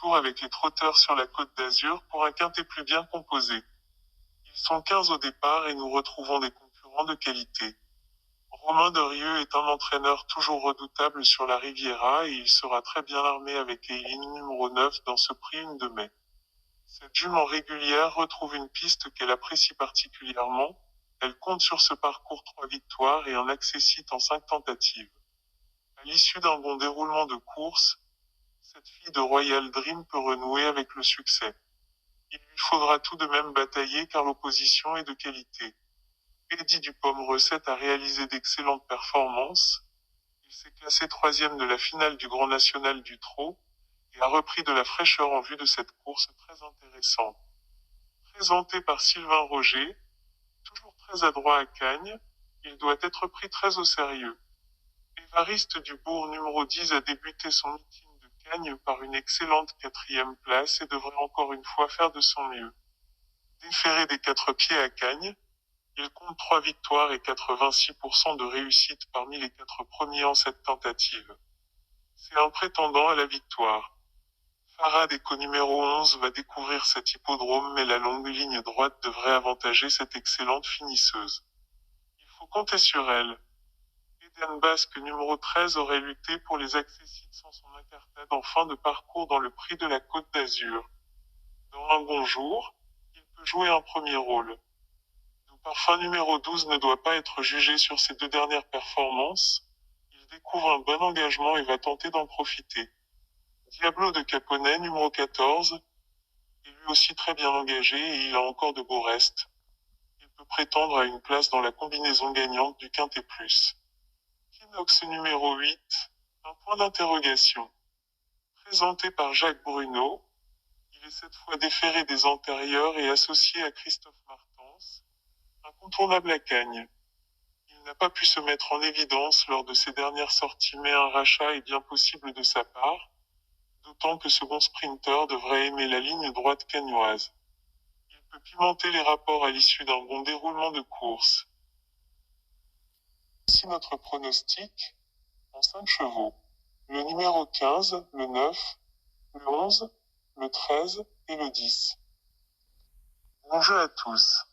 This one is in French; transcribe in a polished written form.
retour avec les trotteurs sur la Côte d'Azur pour un quintet plus bien composé. Ils sont 15 au départ et nous retrouvons des concurrents de qualité. Romain Derieux est un entraîneur toujours redoutable sur la Riviera et il sera très bien armé avec Eileen numéro 9 dans ce prix une de mai. Cette jument régulière retrouve une piste qu'elle apprécie particulièrement. Elle compte sur ce parcours 3 victoires et un accessite en 5 tentatives. À l'issue d'un bon déroulement de course, cette fille de Royal Dream peut renouer avec le succès. Il lui faudra tout de même batailler car l'opposition est de qualité. Eddie Dupomme-Recette a réalisé d'excellentes performances. Il s'est classé troisième de la finale du Grand National du Trot et a repris de la fraîcheur en vue de cette course très intéressante. Présenté par Sylvain Roger, toujours très adroit à Cagnes, il doit être pris très au sérieux. Évariste Dubourg numéro 10 a débuté son meeting de Cagnes par une excellente quatrième place et devrait encore une fois faire de son mieux. Déféré des 4 pieds à Cagnes, il compte 3 victoires et 86% de réussite parmi les 4 premiers en cette tentative. C'est un prétendant à la victoire. Farah Deco numéro 11 va découvrir cet hippodrome mais la longue ligne droite devrait avantager cette excellente finisseuse. Il faut compter sur elle. Eden Basque numéro 13 aurait lutté pour les accessites sans son incartade en fin de parcours dans le prix de la Côte d'Azur. Dans un bon jour, il peut jouer un premier rôle. Parfum numéro 12 ne doit pas être jugé sur ses 2 dernières performances. Il découvre un bon engagement et va tenter d'en profiter. Diablo de Caponnet numéro 14 est lui aussi très bien engagé et il a encore de beaux restes. Il peut prétendre à une place dans la combinaison gagnante du Quintet Plus. Kinox numéro 8, un point d'interrogation. Présenté par Jacques Bruno, il est cette fois déféré des antérieurs et associé à Christophe Martens, incontournable à Cagnes. Il n'a pas pu se mettre en évidence lors de ses dernières sorties mais un rachat est bien possible de sa part, d'autant que ce bon sprinter devrait aimer la ligne droite cagnoise. Il peut pimenter les rapports à l'issue d'un bon déroulement de course. Voici notre pronostic en 5 chevaux. Le numéro 15, le 9, le 11, le 13 et le 10. Bon jeu à tous.